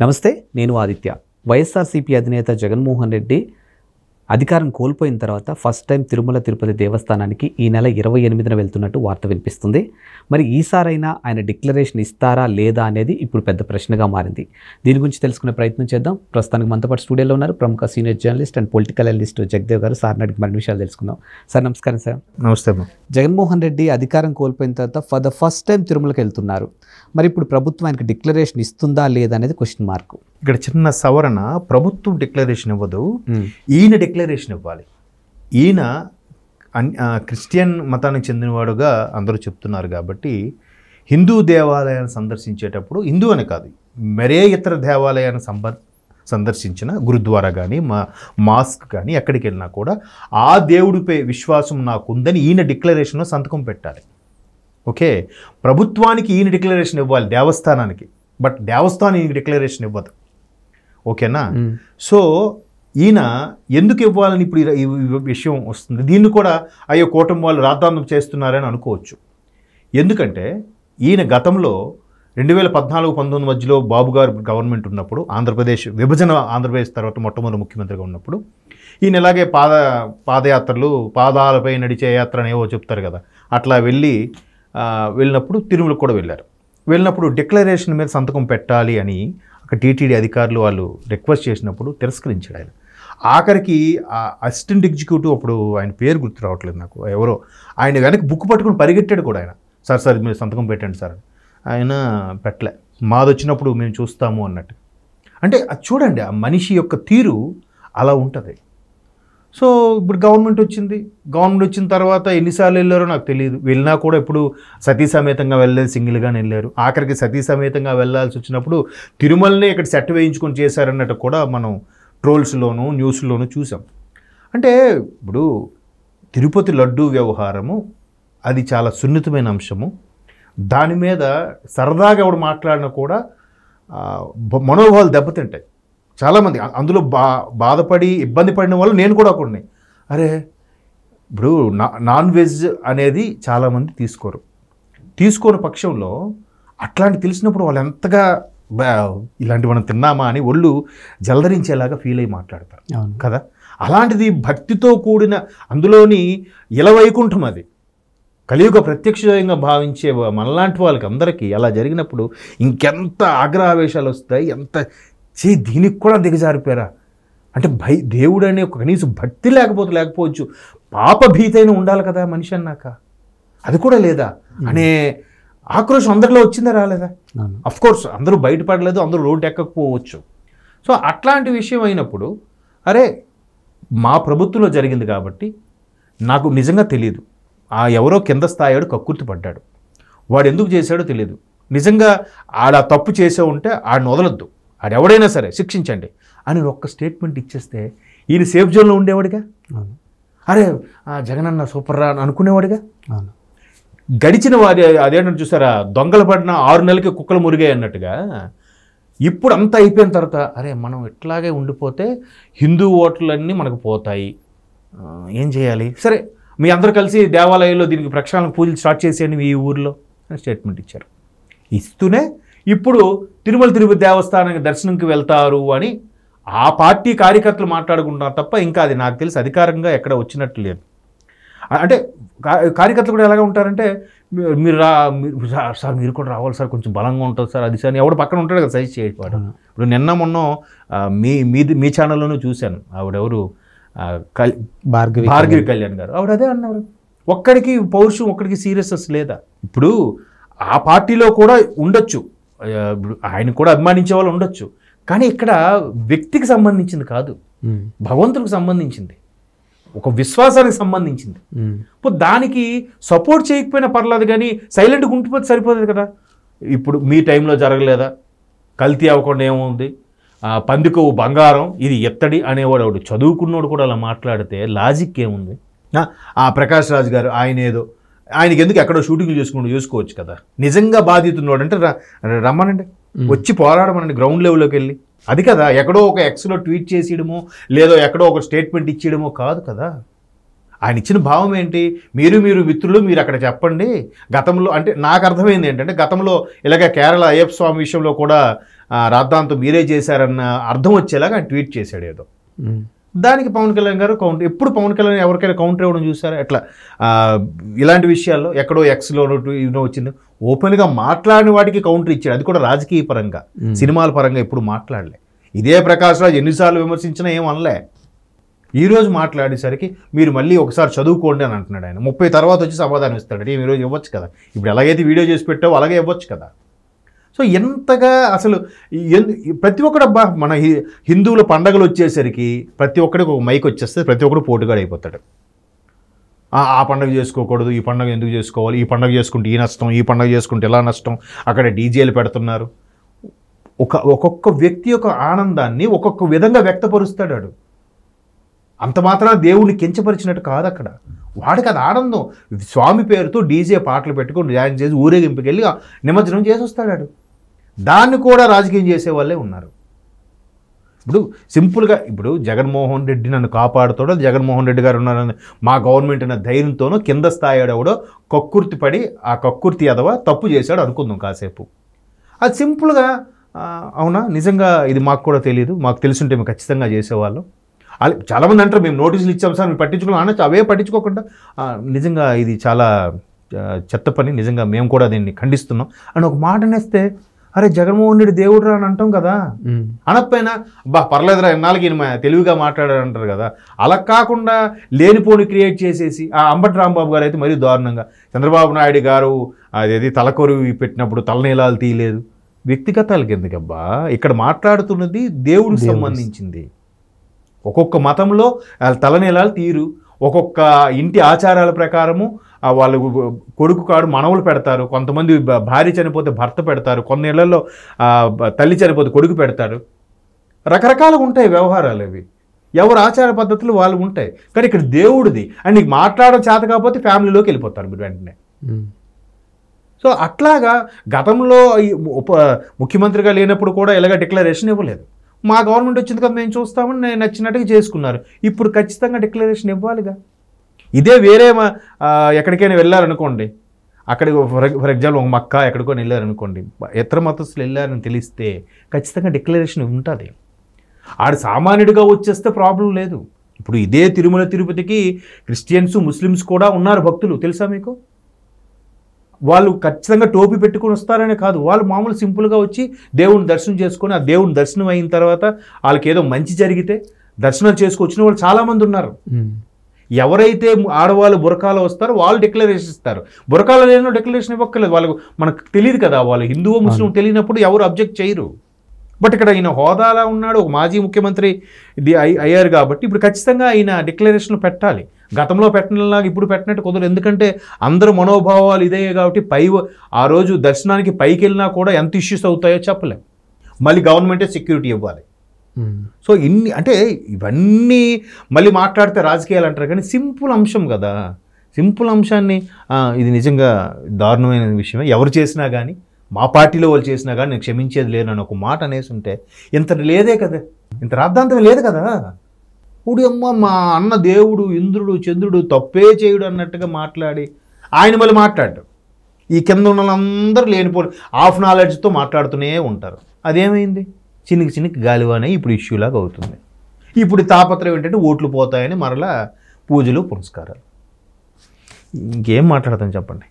నమస్తే, నేను ఆదిత్య. వైఎస్ఆర్సీపీ అధినేత జగన్మోహన్ రెడ్డి అధికారం కోల్పోయిన తర్వాత ఫస్ట్ టైం తిరుమల తిరుపతి దేవస్థానానికి ఈ నెల 28న వెళ్తున్నట్టు వార్త వినిపిస్తుంది. మరి ఈసారైనా ఆయన డిక్లరేషన్ ఇస్తారా లేదా అనేది ఇప్పుడు పెద్ద ప్రశ్నగా మారింది. దీని గురించి తెలుసుకునే ప్రయత్నం చేద్దాం. ప్రస్తుతానికి మనతో పాటు స్టూడియోలో ఉన్నారు ప్రముఖ senior journalist and political analyst Jagdev గారు. సార్ అడిగి మరిన్ని విషయాలు తెలుసుకుందాం. సార్ నమస్కారం. సార్ నమస్తే. జగన్మోహన్ రెడ్డి అధికారం కోల్పోయిన తర్వాత ఫర్ ద ఫస్ట్ టైం తిరుమలకి వెళ్తున్నారు. మరి ఇప్పుడు ప్రభుత్వం ఆయనకి డిక్లరేషన్ ఇస్తుందా లేదా అనేది క్వశ్చన్ మార్క్. ఇక్కడ చిన్న సవరణ, ప్రభుత్వం డిక్లరేషన్ ఇవ్వదు, ఈయన డిక్లరేషన్ ఇవ్వాలి. ఈయన క్రిస్టియన్ మతానికి చెందినవాడుగా అందరూ చెప్తున్నారు కాబట్టి హిందూ దేవాలయాన్ని సందర్శించేటప్పుడు, హిందూ అని కాదు మరే ఇతర దేవాలయాన్ని సందర్శించిన గురుద్వారా కానీ మాస్క్ కానీ ఎక్కడికి వెళ్ళినా కూడా ఆ దేవుడిపై విశ్వాసం నాకు ఉందని ఈయన డిక్లరేషన్లో సంతకం పెట్టాలి. ఓకే, ప్రభుత్వానికి ఈయన డిక్లరేషన్ ఇవ్వాలి దేవస్థానానికి, బట్ దేవస్థానం ఈయన డిక్లరేషన్ ఇవ్వదు. ఓకేనా? సో ఈయన ఎందుకు ఇవ్వాలని ఇప్పుడు ఈ విషయం వస్తుంది. దీన్ని కూడా అయ్యో కూటమి వాళ్ళు రాద్ధాంతం చేస్తున్నారని అనుకోవచ్చు. ఎందుకంటే ఈయన గతంలో 2014-19 మధ్యలో బాబు గారు గవర్నమెంట్ ఉన్నప్పుడు, ఆంధ్రప్రదేశ్ విభజన, ఆంధ్రప్రదేశ్ తర్వాత మొట్టమొదటి ముఖ్యమంత్రిగా ఉన్నప్పుడు ఈయన ఇలాగే పాదయాత్రలు, పాదాలపై నడిచే యాత్ర అనేవో చెప్తారు కదా, అట్లా వెళ్ళినప్పుడు తిరుమలకు కూడా వెళ్ళినప్పుడు డిక్లరేషన్ మీద సంతకం పెట్టాలి అని అక్కడ టీటీడీ అధికారులు వాళ్ళు రిక్వెస్ట్ చేసినప్పుడు తిరస్కరించాడు ఆయన. ఆఖరికి అసిస్టెంట్ ఎగ్జిక్యూటివ్, అప్పుడు ఆయన పేరు గుర్తు రావట్లేదు నాకు, ఎవరో ఆయన వెనక్కి బుక్ పట్టుకుని పరిగెట్టాడు కూడా ఆయన. సార్ మీరు సంతకం పెట్టండి సార్. ఆయన పెట్టలే, మాది వచ్చినప్పుడు మేము చూస్తాము అన్నట్టు. అంటే అది చూడండి, ఆ మనిషి యొక్క తీరు అలా ఉంటుంది. సో ఇప్పుడు గవర్నమెంట్ వచ్చిన తర్వాత ఎన్నిసార్లు వెళ్ళారో నాకు తెలియదు. వెళ్ళినా కూడా ఇప్పుడు సతీ సమేతంగా వెళ్ళలేదు, సింగిల్గానే వెళ్ళారు. ఆఖరికి సతీ సమేతంగా వెళ్ళాల్సి వచ్చినప్పుడు తిరుమలనే ఇక్కడ సెట్ వేయించుకొని చేశారన్నట్టు కూడా మనం ట్రోల్స్లోనూ న్యూస్లోనూ చూసాం. అంటే ఇప్పుడు తిరుపతి లడ్డూ వ్యవహారము అది చాలా సున్నితమైన అంశము. దాని మీద సరదాగా ఎవడు మాట్లాడినా కూడా మనోభావాలు దెబ్బతింటాయి. చాలామంది అందులో బాధపడి ఇబ్బంది పడిన వాళ్ళు నేను కూడా కొన్ని. అరే ఇప్పుడు నాన్ వెజ్ అనేది చాలామంది తీసుకోని పక్షంలో అట్లాంటి తెలిసినప్పుడు వాళ్ళు ఎంతగా ఇలాంటి మనం తిన్నామా అని ఒళ్ళు జలధరించేలాగా ఫీల్ అయ్యి మాట్లాడతారు కదా. అలాంటిది భక్తితో కూడిన అందులోని ఇలవైకుంఠం, అది కలియుగ ప్రత్యక్షంగా భావించే మనలాంటి వాళ్ళకి అందరికీ అలా జరిగినప్పుడు ఇంకెంత ఆగ్రహావేశాలు వస్తాయి. ఎంత దీనికి కూడా దిగజారిపోయారా అంటే దేవుడు అనే ఒక కనీసం భక్తి లేకపోవచ్చు, పాపభీతైన ఉండాలి కదా మనిషి అన్నాక, అది కూడా లేదా అనే ఆక్రోశం అందరిలో వచ్చిందా రాలేదా? అఫ్కోర్స్ అందరూ బయటపడలేదు, అందరూ రోడ్డు ఎక్కకపోవచ్చు. సో అట్లాంటి విషయం అయినప్పుడు అరే మా ప్రభుత్వంలో జరిగింది కాబట్టి నాకు నిజంగా తెలియదు, ఎవరో కింద స్థాయివాడు కక్కుర్తి పడ్డాడు, వాడు ఎందుకు చేశాడో తెలియదు, నిజంగా ఆడ తప్పు చేసే ఉంటే ఆడిని వదలొద్దు, ఆడెవడైనా సరే శిక్షించండి అని ఒక్క స్టేట్మెంట్ ఇచ్చేస్తే ఈయన సేఫ్ జోన్లో ఉండేవాడిగా. అరే జగనన్న సూపర్ రా అని అనుకునేవాడిగా. గడిచిన వారి అదేంటంటే చూసారా, దొంగలు పడిన 6 నెలలకి కుక్కలు మురిగాయి అన్నట్టుగా ఇప్పుడు అంతా అయిపోయిన తర్వాత అరే మనం ఇట్లాగే ఉండిపోతే హిందూ ఓట్లన్నీ మనకు పోతాయి, ఏం చేయాలి, సరే మీ అందరూ కలిసి దేవాలయంలో దీనికి ప్రక్షాళన పూజలు స్టార్ట్ చేసేయండి ఈ ఊరిలో అని స్టేట్మెంట్ ఇచ్చారు. ఇస్తూనే ఇప్పుడు తిరుపతి దేవస్థానానికి దర్శనంకి వెళ్తారు అని ఆ పార్టీ కార్యకర్తలు మాట్లాడుకుంటున్నారు తప్ప ఇంకా అది నాకు తెలిసి అధికారంగా ఎక్కడ వచ్చినట్టు లేదు. అంటే కార్యకర్తలు కూడా ఎలాగ ఉంటారంటే మీరు సార్ మీరు కూడా రావాలి సార్, కొంచెం బలంగా ఉంటుంది సార్, అది సార్ ఎవడు పక్కన ఉంటాడు కదా సజెస్ట్ చేయవాడు. ఇప్పుడు నిన్న మొన్న మీ ఛానల్లోనూ చూశాను, ఆవిడెవరు భార్గవి కళ్యాణ్ గారు, ఆవిడ అదే అన్నారు, ఒక్కడికి పౌరుషం, ఒక్కడికి సీరియస్నెస్ లేదా. ఇప్పుడు ఆ పార్టీలో కూడా ఉండొచ్చు, ఆయన కూడా అభిమానించే వాళ్ళు ఉండొచ్చు, కానీ ఇక్కడ వ్యక్తికి సంబంధించింది కాదు, భగవంతుడికి సంబంధించింది, ఒక విశ్వాసానికి సంబంధించింది. ఇప్పుడు దానికి సపోర్ట్ చేయకపోయినా పర్లేదు, కానీ సైలెంట్గా ఉండిపోతే సరిపోతుంది కదా. ఇప్పుడు మీ టైంలో జరగలేదా, కల్తీ అవ్వకుండా ఏముంది, పందికొవ్వు బంగారం ఇది ఎత్తడి అనేవాడు వాడు చదువుకున్నోడు కూడా అలా మాట్లాడితే లాజిక్ ఏముంది? ఆ ప్రకాష్ రాజ్ గారు ఆయనకి ఎందుకు ఎక్కడో షూటింగ్లు చేసుకోవచ్చు కదా. నిజంగా బాధితున్నాడు అంటే రమ్మనండి, వచ్చి పోరాడమనండి గ్రౌండ్ లెవెల్లోకి వెళ్ళి. అది కదా, ఎక్కడో ఒక ఎక్స్లో ట్వీట్ చేసేయడమో లేదో ఎక్కడో ఒక స్టేట్మెంట్ ఇచ్చేయడమో కాదు కదా. ఆయన ఇచ్చిన భావం ఏంటి? మీరు మిత్రులు మీరు అక్కడ చెప్పండి. గతంలో అంటే నాకు అర్థమైంది ఏంటంటే, గతంలో ఇలాగ కేరళ అయ్యప్ప స్వామి విషయంలో కూడా రాద్ధాంతం మీరే చేశారన్న అర్థం వచ్చేలాగా ఆయన ట్వీట్ చేశాడు ఏదో. దానికి పవన్ కళ్యాణ్ గారు కౌంటర్, ఎప్పుడు పవన్ కళ్యాణ్ ఎవరికైనా కౌంటర్ ఇవ్వడం చూసారా? ఎట్లా ఇలాంటి విషయాల్లో ఎక్కడో ఎక్స్లో ఇన్నో వచ్చింది, ఓపెన్గా మాట్లాడిన వాటికి కౌంటర్ ఇచ్చాడు. అది కూడా రాజకీయ పరంగా, సినిమాల పరంగా ఎప్పుడు మాట్లాడలే. ఇదే ప్రకాష్ రాజ్ ఎన్నిసార్లు విమర్శించినా ఏం అనలే. ఈరోజు మాట్లాడేసరికి మీరు మళ్ళీ ఒకసారి చదువుకోండి అని అంటున్నాడు ఆయన. 30 తర్వాత వచ్చి సమాధానం ఇస్తాడు. ఈరోజు ఇవ్వచ్చు కదా, ఇప్పుడు ఎలాగైతే వీడియో చేసి పెట్టావో అలాగే ఇవ్వచ్చు కదా. సో ఎంతగా అసలు ప్రతి ఒక్కడు అబ్బా, మన హిందువుల పండగలు వచ్చేసరికి ప్రతి ఒక్కడికి ఒక మైక్ వచ్చేస్తే ప్రతి ఒక్కడు పోటుగాడు అయిపోతాడు. ఆ పండుగ చేసుకోకూడదు, ఈ పండుగ ఎందుకు చేసుకోవాలి, ఈ పండుగ చేసుకుంటే ఈ నష్టం, ఈ పండుగ చేసుకుంటే ఇలా నష్టం, అక్కడ డీజేలు పెడుతున్నారు. ఒక్కొక్క వ్యక్తి యొక్క ఆనందాన్ని ఒక్కొక్క విధంగా వ్యక్తపరుస్తాడు వాడు. అంత మాత్రాన దేవుడిని కించపరిచినట్టు కాదు అక్కడ. వాడికి అది ఆనందం. స్వామి పేరుతో డీజే పాటలు పెట్టుకొని డ్యాన్స్ చేసి ఊరేగింపుకి వెళ్ళి నిమజ్జనం చేసి వస్తాడు. దాన్ని కూడా రాజకీయం చేసే వాళ్ళే ఉన్నారు. ఇప్పుడు సింపుల్గా ఇప్పుడు జగన్మోహన్ రెడ్డి నన్ను కాపాడుతాడో, జగన్మోహన్ రెడ్డి గారు ఉన్నారని మా గవర్నమెంట్ అనే ధైర్యంతోనో కింద స్థాయి ఎవడో కక్కుర్తి పడి ఆ కక్కుర్తి ఎదవ తప్పు చేశాడు అనుకుందాం కాసేపు. అది సింపుల్గా అవునా నిజంగా ఇది మాకు కూడా తెలియదు, మాకు తెలుసుంటే మేము ఖచ్చితంగా చేసేవాళ్ళం. చాలామంది అంటారు మేము నోటీసులు ఇచ్చాం సార్ మేము పట్టించుకోవాలి అనొచ్చు. అవే పట్టించుకోకుండా నిజంగా ఇది చాలా చెత్త పని, నిజంగా మేము కూడా దీన్ని ఖండిస్తున్నాం అని ఒక మాట అనేస్తే, అరే జగన్మోహన్ రెడ్డి దేవుడు రా అని అంటాం కదా. అనకపోయినా బా పర్లేదురా ఎన్నాళ్ళకి ఈయన తెలివిగా మాట్లాడారు అంటారు కదా. అలా కాకుండా లేనిపోని క్రియేట్ చేసేసి అంబటి రాంబాబు గారు అయితే మరీ దారుణంగా, చంద్రబాబు నాయుడు గారు అదేది తలకొరివి పెట్టినప్పుడు తలనీలాలు తీయలేదు. వ్యక్తిగతాలకి ఎందుకబ్బా, ఇక్కడ మాట్లాడుతున్నది దేవుడికి సంబంధించింది. ఒక్కొక్క మతంలో తలనీలాలు తీరు, ఒక్కొక్క ఇంటి ఆచారాల ప్రకారము వాళ్ళు కొడుకు కాడు మనవలు పెడతారు, కొంతమంది భార్య చనిపోతే భర్త పెడతారు, కొన్ని ఇళ్లలో తల్లి చనిపోతే కొడుకు పెడతారు. రకరకాలుగా ఉంటాయి వ్యవహారాలు అవి, ఎవరు ఆచార పద్ధతులు వాళ్ళు ఉంటాయి. కానీ ఇక్కడ దేవుడిది అండ్ నీకు మాట్లాడడం చేత కాకపోతే ఫ్యామిలీలోకి వెళ్ళిపోతారు మీరు వెంటనే. సో అట్లాగా గతంలో ముఖ్యమంత్రిగా లేనప్పుడు కూడా ఇలాగ డిక్లరేషన్ ఇవ్వలేదు. మా గవర్నమెంట్ వచ్చింది కదా మేము చూస్తామని నేను నచ్చినట్టుగా చేసుకున్నారు. ఇప్పుడు ఖచ్చితంగా డిక్లరేషన్ ఇవ్వాలిగా. ఇదే వేరే ఎక్కడికైనా వెళ్ళారనుకోండి, అక్కడికి ఫర్ ఎగ్జాంపుల్ ఒక మక్కా ఎక్కడికో వెళ్ళారనుకోండి, ఇతర మతస్థులు వెళ్ళారని తెలిస్తే ఖచ్చితంగా డిక్లరేషన్ ఉంటుంది. ఆడు సామాన్యుడిగా వచ్చేస్తే ప్రాబ్లం లేదు. ఇప్పుడు ఇదే తిరుమల తిరుపతికి క్రిస్టియన్స్ ముస్లిమ్స్ కూడా ఉన్నారు భక్తులు, తెలుసా మీకు? వాళ్ళు ఖచ్చితంగా టోపీ పెట్టుకుని వస్తారనే కాదు, వాళ్ళు మామూలు సింపుల్గా వచ్చి దేవుని దర్శనం చేసుకొని, ఆ దేవుని దర్శనం అయిన తర్వాత వాళ్ళకి ఏదో మంచి జరిగితే దర్శనం చేసుకొచ్చిన వాళ్ళు చాలామంది ఉన్నారు. ఎవరైతే ఆడవాళ్ళు బురకాలో వస్తారో వాళ్ళు డిక్లరేషన్ ఇస్తారు. బురకాలో లేనో డిక్లరేషన్ ఇవ్వక్కర్లేదు. వాళ్ళకు మనకు తెలియదు కదా, వాళ్ళు హిందువో ముస్లిం తెలియనప్పుడు ఎవరు అబ్జెక్ట్ చేయరు. బట్ ఇక్కడ ఈయన హోదాలా ఉన్నాడు, ఒక మాజీ ముఖ్యమంత్రి అయ్యారు కాబట్టి ఇప్పుడు ఖచ్చితంగా ఆయన డిక్లరేషన్ పెట్టాలి. గతంలో పెట్టినలాగా ఇప్పుడు పెట్టినట్టు కుదరదు. ఎందుకంటే అందరూ మనోభావాలు ఇదే కాబట్టి ఆ రోజు దర్శనానికి పైకి వెళ్ళినా కూడా ఎంత ఇష్యూస్ అవుతాయో చెప్పలేం. మళ్ళీ గవర్నమెంటే సెక్యూరిటీ ఇవ్వాలి. సో ఇన్ని అంటే ఇవన్నీ మళ్ళీ మాట్లాడితే రాజకీయాలు అంటారు కానీ సింపుల్ అంశం కదా. సింపుల్ అంశాన్ని ఇది నిజంగా దారుణమైన విషయమే. ఎవరు చేసినా కానీ, మా పార్టీలో వాళ్ళు చేసినా కానీ నేను క్షమించేది లేనని ఒక మాట అనేసి ఉంటే ఇంత లేదే కదా, ఇంత రాద్ధాంతం లేదు కదా. ఇప్పుడు అమ్మ మా అన్న దేవుడు ఇంద్రుడు చంద్రుడు తప్పే చేయుడు అన్నట్టుగా మాట్లాడి ఆయన మళ్ళీ మాట్లాడు. ఈ కింద ఉన్న వాళ్ళందరూ లేనిపోయి హాఫ్ నాలెడ్జ్తో మాట్లాడుతూనే ఉంటారు. అదేమైంది? చినికి గాలివానే ఇప్పుడు ఇష్యూలాగా అవుతుంది. ఇప్పుడు తాపత్రయం ఏంటంటే ఓట్లు పోతాయని మరలా పూజలు పునస్కారాలు. ఇంకేం మాట్లాడతాం చెప్పండి.